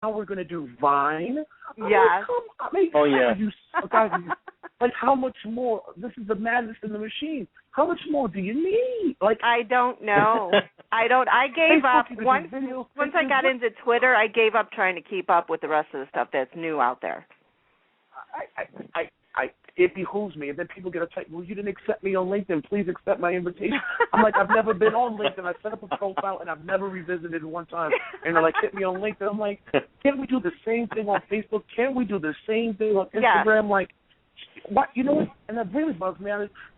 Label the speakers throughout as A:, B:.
A: now we're going to do Vine.
B: Yes.
A: Oh, yeah. Like, how much more? This is the madness in the machine. How much more do you need? Like,
B: I don't know. I gave up. Once I got into Twitter, I gave up trying to keep up with the rest of the stuff that's new out there.
A: It behooves me. And then people get upset, well, you didn't accept me on LinkedIn. Please accept my invitation. I'm like, I've never been on LinkedIn. I set up a profile, and I've never revisited it one time. And they're like, hit me on LinkedIn. I'm like, can't we do the same thing on Facebook? Can't we do the same thing on Instagram?
B: Yeah.
A: Like, what? You know what? And that really bugs me.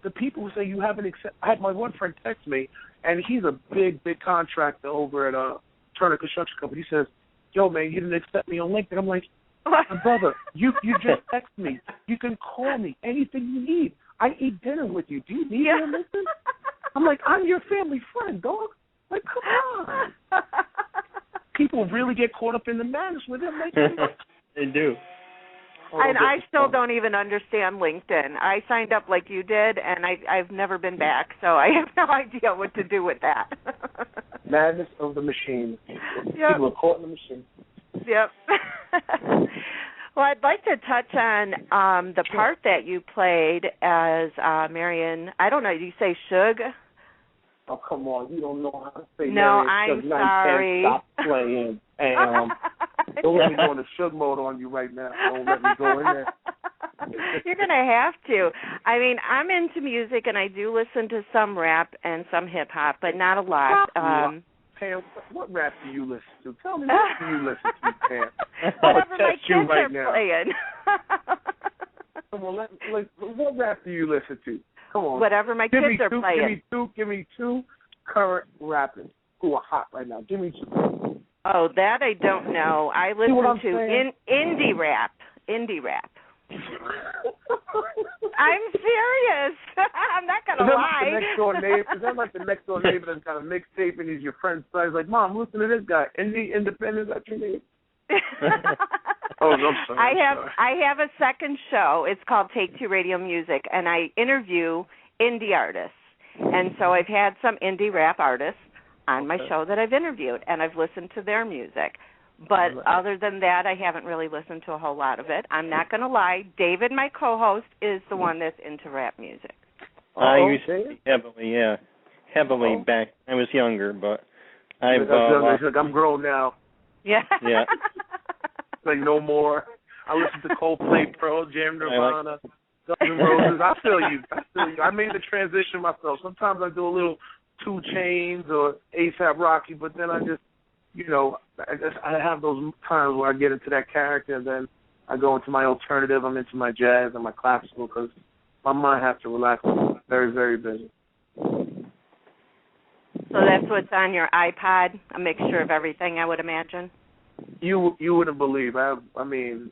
A: The people who say you haven't accepted. I had my one friend text me, and he's a big contractor over at Turner Construction Company. He says, yo, man, you didn't accept me on LinkedIn. I'm like, my brother, you just text me. You can call me. Anything you need. I eat dinner with you. Do you need me on LinkedIn? I'm like, I'm your family friend, dog. Like, come on. People really get caught up in the madness with it. Like,
C: they do.
B: And I still don't even understand LinkedIn. I signed up like you did, and I've never been back, so I have no idea what to do with that.
A: Madness of the machine.
B: Yep.
A: People are caught in the machine.
B: Yep. Well, I'd like to touch on the part that you played as Marion. I don't know. Do you say Suge?
A: Oh, come on. You don't know how to say
B: no,
A: Marion.
B: I'm sorry.
A: Stop playing. And, don't let me go into Suge mode on you right now. Don't let me go in there.
B: You're going to have to. I mean, I'm into music, and I do listen to some rap and some hip-hop, but not a lot.
A: Pam, what rap do you listen to? Tell me, what do you listen to, Pam?
B: Whatever my kids are playing.
A: Come on, what rap do you listen to? Come on.
B: Whatever my kids are playing.
A: Give me two current rappers who are hot right now. Give me two.
B: Oh, that I don't know. I listen to indie rap. Indie rap. I'm serious. I'm not going to lie.
A: Is that like the next door neighbor that's got a mixtape and he's your friend's son? He's like, Mom, listen to this guy. Indie Independent, that's your name? Oh, no, I'm sorry.
B: I have a second show. It's called Take Two Radio Music, and I interview indie artists. And so I've had some indie rap artists on my show that I've interviewed, and I've listened to their music. But other than that, I haven't really listened to a whole lot of it. I'm not going to lie. David, my co-host, is the one that's into rap music.
C: I used to heavily back. I was younger, but
A: I'm grown now.
B: Yeah.
C: Yeah.
A: Like no more. I listen to Coldplay, Pearl Jam, Nirvana, Guns N' Roses. I feel you. I made the transition myself. Sometimes I do a little 2 Chainz or A$AP Rocky, but then I just, I have those times where I get into that character, and then I go into my alternative. I'm into my jazz and my classical because my mind has to relax. I'm very, very busy.
B: So that's what's on your iPod, a mixture of everything, I would imagine.
A: You wouldn't believe. I mean,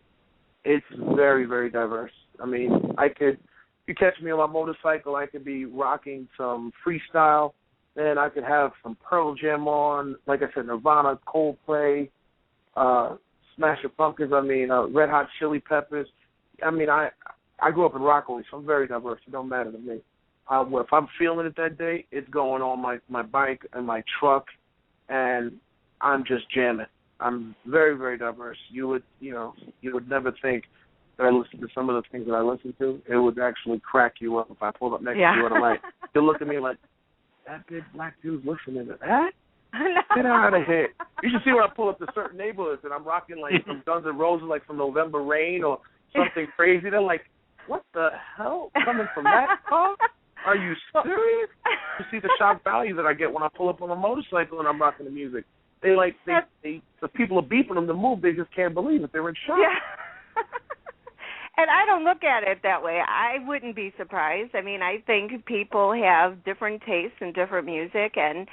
A: it's very, very diverse. I mean, if you catch me on my motorcycle, I could be rocking some freestyle. Then I could have some Pearl Jam on, like I said, Nirvana, Coldplay, Smashing Pumpkins. I mean, Red Hot Chili Peppers. I mean, I grew up in Rockaway, so I'm very diverse. It don't matter to me. If I'm feeling it that day, it's going on my bike and my truck, and I'm just jamming. I'm very, very diverse. You would never think that I listen to some of the things that I listen to. It would actually crack you up if I pulled up next to you and I'm like, you'll look at me like, that big black dude's listening to that? Get out of here. You should see when I pull up to certain neighborhoods and I'm rocking like some Guns N' Roses, like from November Rain or something crazy. They're like, what the hell? Coming from that car? Are you serious? You see the shock value that I get when I pull up on a motorcycle and I'm rocking the music. The people are beeping them to move. They just can't believe it. They're in shock.
B: Yeah. And I don't look at it that way. I wouldn't be surprised. I mean, I think people have different tastes and different music and,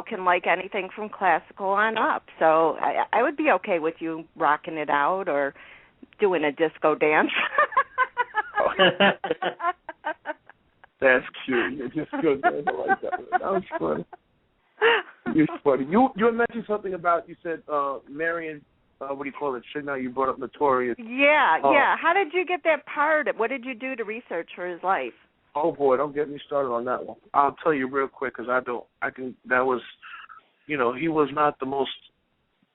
B: can like anything from classical on up. So I would be okay with you rocking it out or doing a disco dance.
A: That's cute. It's just good. I like that. That was funny. You're funny. You mentioned something about, you said Marion, what do you call it? Now you brought up Notorious.
B: Yeah. How did you get that part? What did you do to research for his life?
A: Oh boy, don't get me started on that one. I'll tell you real quick because that was, he was not the most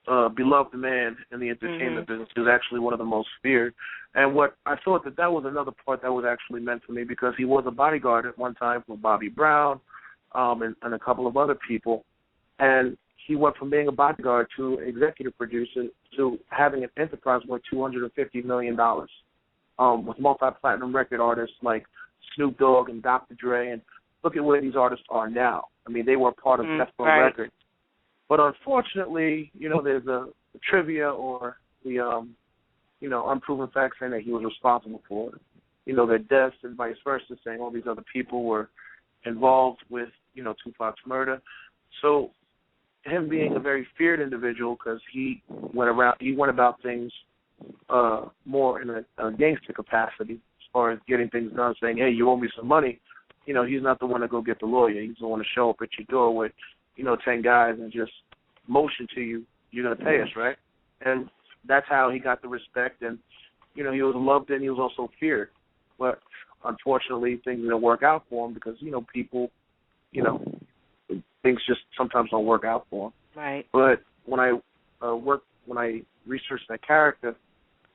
A: beloved man in the entertainment business. He was actually one of the most feared. And what I thought that was another part that was actually meant for me, because he was a bodyguard at one time for Bobby Brown and a couple of other people. And he went from being a bodyguard to executive producer to having an enterprise worth $250 million with multi-platinum record artists like Snoop Dogg and Dr. Dre. And look at where these artists are now. I mean, they were part of Death Row Records. But unfortunately, there's a trivia or the, unproven facts saying that he was responsible for their deaths and vice versa, saying all these other people were involved with, Tupac's murder. So him being a very feared individual, because he went about things more in a gangster capacity as far as getting things done, saying, hey, you owe me some money. He's not the one to go get the lawyer. He's the one to show up at your door with 10 guys and just motion to you, you're going to pay us, right? And that's how he got the respect. And, he was loved and he was also feared. But unfortunately, things didn't work out for him because, people, things just sometimes don't work out for him.
B: Right.
A: But when I researched that character,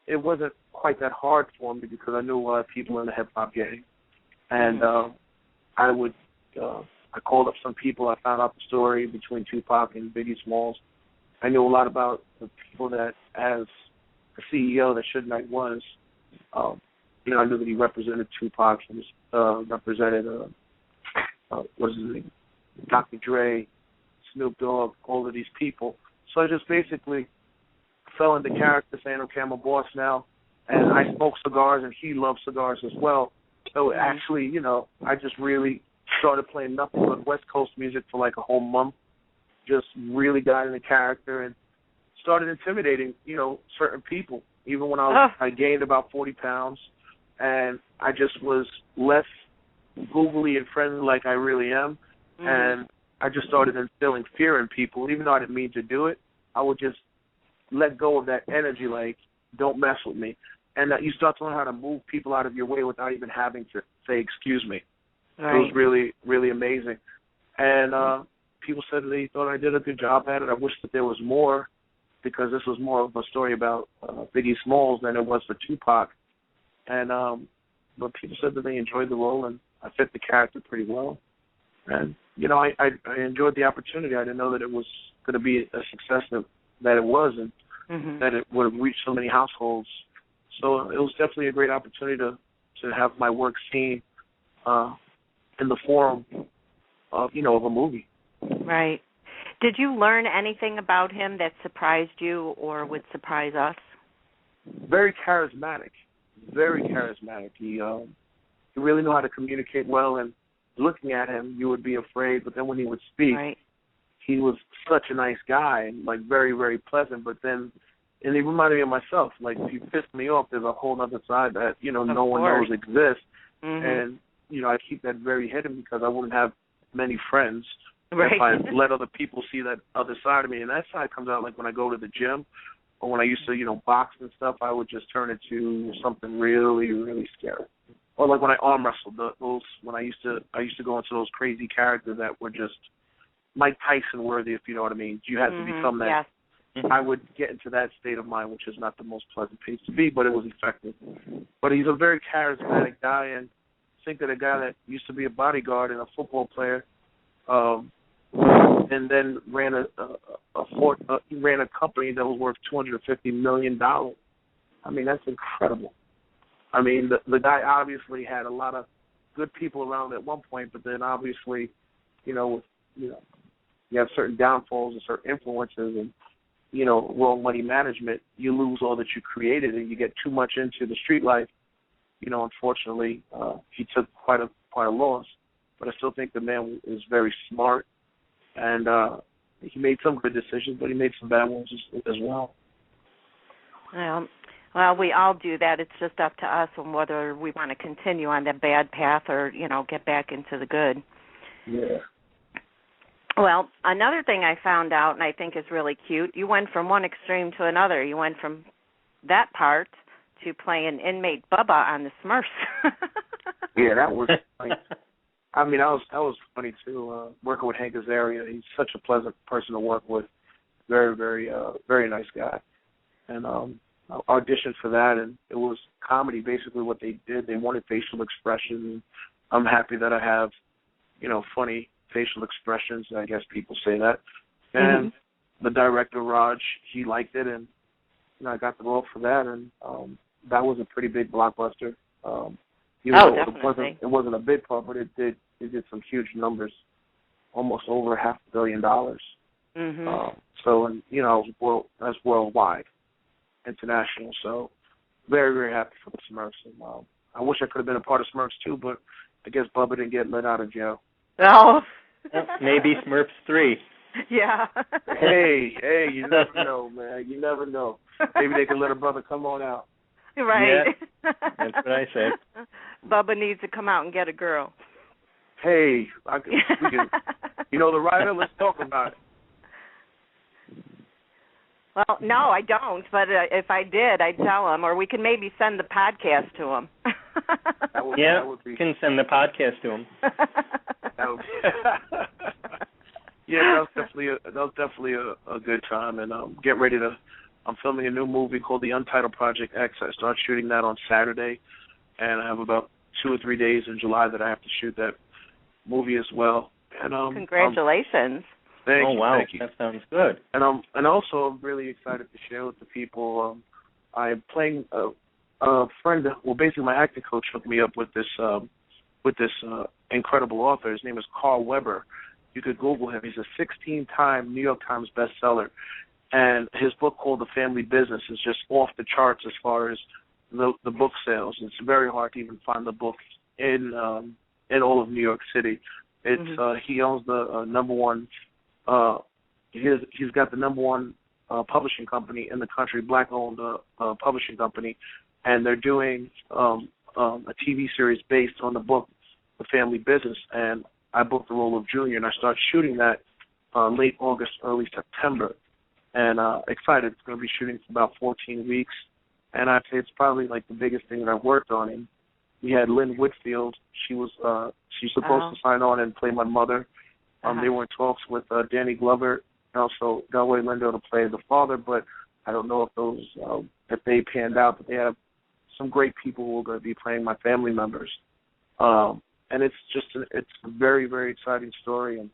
A: it wasn't quite that hard for me because I knew a lot of people in the hip-hop game. And I called up some people. I found out the story between Tupac and Biggie Smalls. I knew a lot about the people that, as a CEO that Suge Knight was, I knew that he represented Tupac. He represented, what is his name, Dr. Dre, Snoop Dogg, all of these people. So I just basically fell into character saying, okay, I'm a boss now. And I smoke cigars, and he loves cigars as well. So actually, I just really started playing nothing but West Coast music for like a whole month, just really got into character and started intimidating, certain people. Even when I gained about 40 pounds, and I just was less googly and friendly like I really am, and I just started instilling fear in people. Even though I didn't mean to do it, I would just let go of that energy, like, don't mess with me. And you start to learn how to move people out of your way without even having to say, excuse me. Right. It was really, really amazing. And people said they thought I did a good job at it. I wish that there was more, because this was more of a story about Biggie Smalls than it was for Tupac. And but people said that they enjoyed the role, and I fit the character pretty well. And, I enjoyed the opportunity. I didn't know that it was going to be a success that it was, and that it would have reached so many households. So it was definitely a great opportunity to have my work seen in the form of, of a movie.
B: Right. Did you learn anything about him that surprised you or would surprise us?
A: Very charismatic. Very charismatic. He really knew how to communicate well, and looking at him, you would be afraid, but then when he would speak, he was such a nice guy, and like very, very pleasant, but then, and he reminded me of myself, like, if you piss me off, there's a whole other side that, no one knows exists, and, I keep that very hidden because I wouldn't have many friends if I let other people see that other side of me, and that side comes out like when I go to the gym, or when I used to, box and stuff, I would just turn it to something really, really scary. Or like when I arm wrestled, when I used to go into those crazy characters that were just Mike Tyson worthy, if you know what I mean. You had to become that. Yes. I would get into that state of mind, which is not the most pleasant place to be, but it was effective. But he's a very charismatic guy, and I think that a guy that used to be a bodyguard and a football player, and then ran a company that was worth $250 million. I mean, that's incredible. I mean, the guy obviously had a lot of good people around at one point, but then obviously, you have certain downfalls and certain influences and, wrong money management, you lose all that you created and you get too much into the street life. Unfortunately, he took quite a loss, but I still think the man is very smart, and he made some good decisions, but he made some bad ones as well.
B: Well, we all do that. It's just up to us on whether we want to continue on that bad path or, get back into the good.
A: Yeah.
B: Well, another thing I found out, and I think is really cute, you went from one extreme to another. You went from that part to playing inmate Bubba on the Smurfs.
A: Yeah, that was funny. I mean, that was funny, too, working with Hank Azaria. He's such a pleasant person to work with. very, very nice guy. And I auditioned for that, and it was comedy, basically what they did. They wanted facial expressions. I'm happy that I have, funny facial expressions. I guess people say that. And the director, Raj, he liked it, and I got the role for that, and that was a pretty big blockbuster.
B: Definitely.
A: It wasn't a big part, but it did some huge numbers, almost over $500 million. So, and that's worldwide, international. So, very, very happy for the Smurfs. And I wish I could have been a part of Smurfs too, but I guess Bubba didn't get let out of jail.
B: Oh,
C: maybe Smurfs 3.
B: Yeah.
A: Hey, you never know, man. You never know. Maybe they can let a brother come on out.
B: Right.
C: Yeah, that's what I said.
B: Bubba needs to come out and get a girl.
A: Hey, we can, the writer, let's talk about it.
B: Well, no, I don't, but if I did, I'd tell him, or we can maybe send the podcast to him.
A: That would be...
C: you can send the podcast to him.
A: Yeah, that was definitely a good time, and get ready to. I'm filming a new movie called The Untitled Project X. I start shooting that on Saturday, and I have about 2 or 3 days in July that I have to shoot that movie as well. And
B: congratulations!
A: Thank you.
C: Wow,
A: thank you.
C: That sounds good.
A: And also I'm really excited to share with the people. I'm playing a friend. Well, basically my acting coach hooked me up with this incredible author. His name is Carl Weber. You could Google him. He's a 16-time New York Times bestseller. And his book called The Family Business is just off the charts as far as the book sales. It's very hard to even find the book in all of New York City. It's he owns the number one. He's got the number one publishing company in the country, black-owned publishing company, and they're doing a TV series based on the book The Family Business. And I booked the role of Junior, and I start shooting that late August, early September. And excited. It's going to be shooting for about 14 weeks. And I'd say it's probably like the biggest thing that I've worked on. And we had Lynn Whitfield. She's supposed to sign on and play my mother. They were in talks with Danny Glover and also Delway Lindo to play the father, but I don't know if they panned out. But they have some great people who are going to be playing my family members. And it's a very, very exciting story, and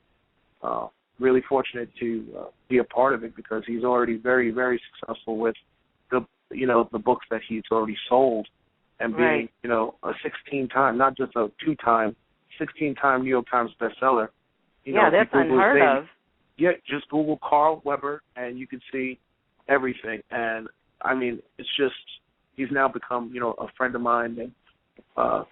A: really fortunate to be a part of it because he's already very, very successful with the books that he's already sold, and being a 16-time, not just a 2-time, 16-time New York Times bestseller.
B: That's unheard of.
A: Yeah, just Google Carl Weber and you can see everything. And I mean, it's just he's now become a friend of mine, and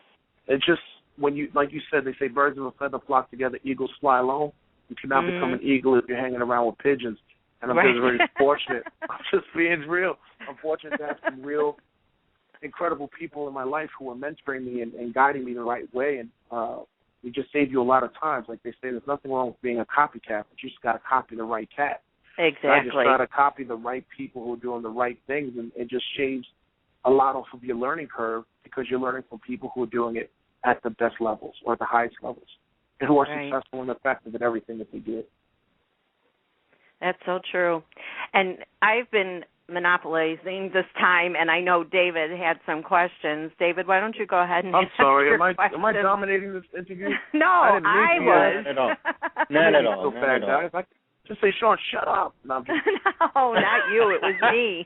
A: it's just when you like you said, they say birds of a feather flock together, eagles fly alone. You cannot become an eagle if you're hanging around with pigeons. And I'm just very fortunate. I'm just being real. I'm fortunate to have some real incredible people in my life who are mentoring me and guiding me the right way. And we just save you a lot of times. Like they say, there's nothing wrong with being a copycat, but you just got to copy the right cat.
B: Exactly.
A: I just try to copy the right people who are doing the right things, and it just shaves a lot off of your learning curve because you're learning from people who are doing it at the best levels or at the highest levels and who are successful and effective at everything that they do.
B: That's so true. And I've been monopolizing this time, and I know David had some questions. David, why don't you go ahead and
A: I'm sorry.
B: Am
A: I dominating this interview?
B: No, I was.
C: Not at all. Not at all.
A: Guys. Just say, Sean, shut up. No,
B: no, not you. It was me.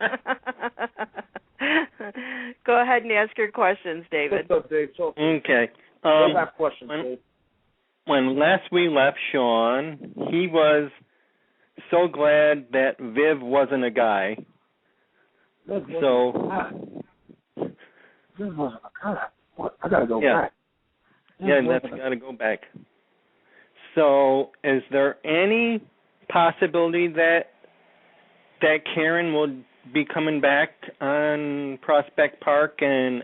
B: Go ahead and ask your questions, David.
A: What's up, Dave?
C: Okay.
A: I have questions, Dave.
C: When last we left Sean, he was so glad that Viv wasn't a guy. So
A: Viv wasn't a guy. What? I gotta go back.
C: Yeah, that's got to go back. So, is there any possibility that Karen will be coming back on Prospect Park and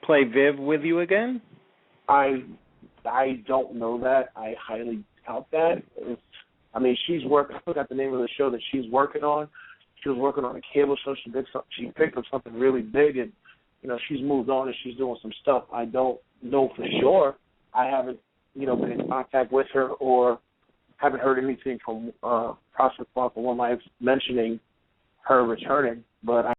C: play Viv with you again?
A: I don't know that. I highly doubt that. She's working. I forgot the name of the show that she's working on. She was working on a cable show. She picked up something really big, and she's moved on and she's doing some stuff. I don't know for sure. I haven't been in contact with her or haven't heard anything from Prospect Park or One Life mentioning her returning, but